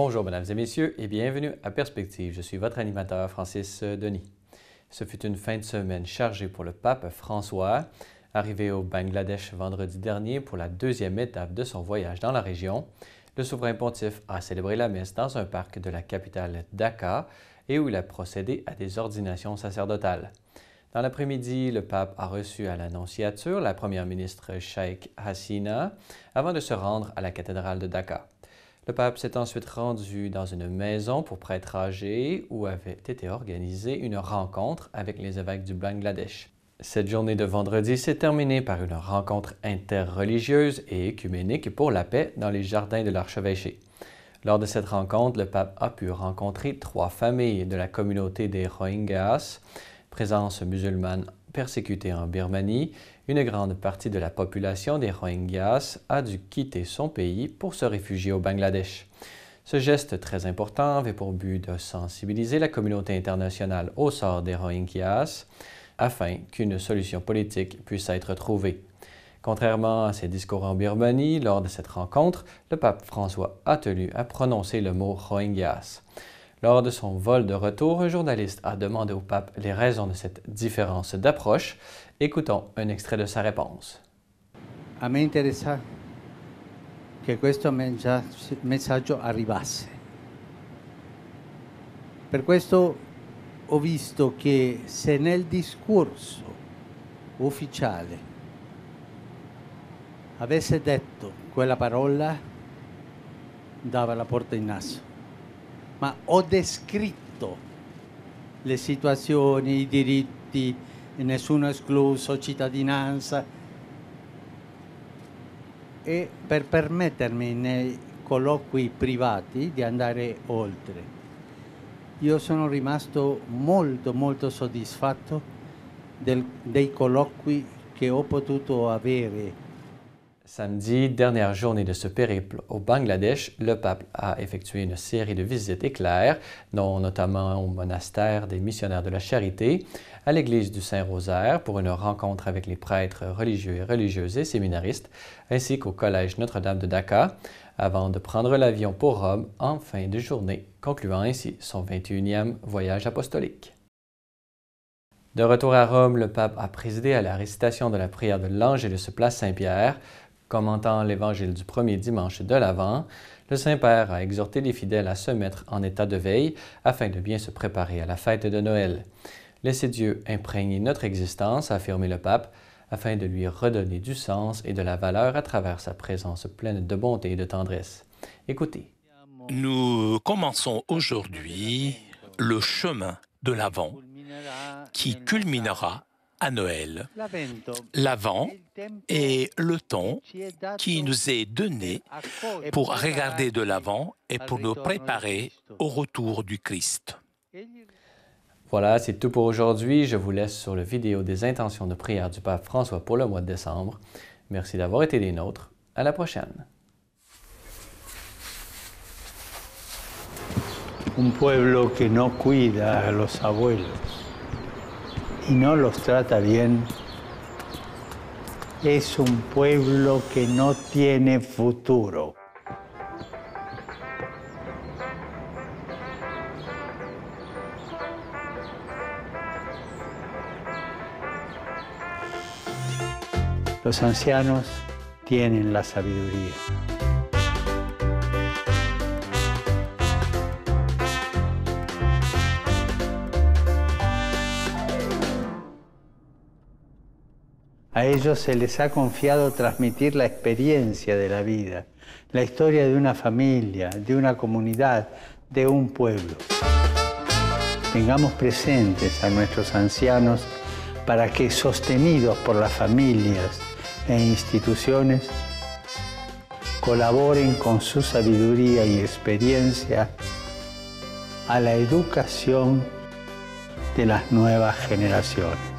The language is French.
Bonjour mesdames et messieurs et bienvenue à Perspective. Je suis votre animateur Francis Denis. Ce fut une fin de semaine chargée pour le pape François, arrivé au Bangladesh vendredi dernier pour la deuxième étape de son voyage dans la région. Le souverain pontife a célébré la messe dans un parc de la capitale Dhaka et où il a procédé à des ordinations sacerdotales. Dans l'après-midi, le pape a reçu à l'Annonciature la première ministre Sheikh Hasina avant de se rendre à la cathédrale de Dhaka. Le pape s'est ensuite rendu dans une maison pour prêtres âgés où avait été organisée une rencontre avec les évêques du Bangladesh. Cette journée de vendredi s'est terminée par une rencontre interreligieuse et œcuménique pour la paix dans les jardins de l'archevêché. Lors de cette rencontre, le pape a pu rencontrer 3 familles de la communauté des Rohingyas, présence musulmane persécutée en Birmanie. Une grande partie de la population des Rohingyas a dû quitter son pays pour se réfugier au Bangladesh. Ce geste très important avait pour but de sensibiliser la communauté internationale au sort des Rohingyas afin qu'une solution politique puisse être trouvée. Contrairement à ses discours en Birmanie, lors de cette rencontre, le pape François a tenu à prononcer le mot Rohingyas. Lors de son vol de retour, un journaliste a demandé au pape les raisons de cette différence d'approche. Écoutons un extrait de sa réponse. A me interessa che questo messaggio arrivasse. Per questo ho visto che se nel discorso ufficiale avesse detto quella parola, dava la porta in naso. Ma ho descritto le situazioni, i diritti, nessuno escluso, cittadinanza, e per permettermi nei colloqui privati di andare oltre. Io sono rimasto molto soddisfatto dei colloqui che ho potuto avere. Samedi, dernière journée de ce périple au Bangladesh, le pape a effectué une série de visites éclairs, dont notamment au monastère des missionnaires de la Charité, à l'église du Saint-Rosaire pour une rencontre avec les prêtres religieux et religieuses et séminaristes, ainsi qu'au collège Notre-Dame de Dhaka, avant de prendre l'avion pour Rome en fin de journée, concluant ainsi son 21e voyage apostolique. De retour à Rome, le pape a présidé à la récitation de la prière de l'Angélus place Saint-Pierre. Commentant l'Évangile du premier dimanche de l'Avent, le Saint-Père a exhorté les fidèles à se mettre en état de veille afin de bien se préparer à la fête de Noël. Laissez Dieu imprégner notre existence, a affirmé le pape, afin de lui redonner du sens et de la valeur à travers sa présence pleine de bonté et de tendresse. Écoutez. Nous commençons aujourd'hui le chemin de l'Avent qui culminera à Noël. L'Avent est le temps qui nous est donné pour regarder de l'avant et pour nous préparer au retour du Christ. Voilà, c'est tout pour aujourd'hui. Je vous laisse sur la vidéo des intentions de prière du pape François pour le mois de décembre. Merci d'avoir été des nôtres. À la prochaine. Un pueblo que no cuida a los abuelos y no los trata bien, es un pueblo que no tiene futuro. Los ancianos tienen la sabiduría. A ellos se les ha confiado transmitir la experiencia de la vida, la historia de una familia, de una comunidad, de un pueblo. Tengamos presentes a nuestros ancianos para que, sostenidos por las familias e instituciones, colaboren con su sabiduría y experiencia a la educación de las nuevas generaciones.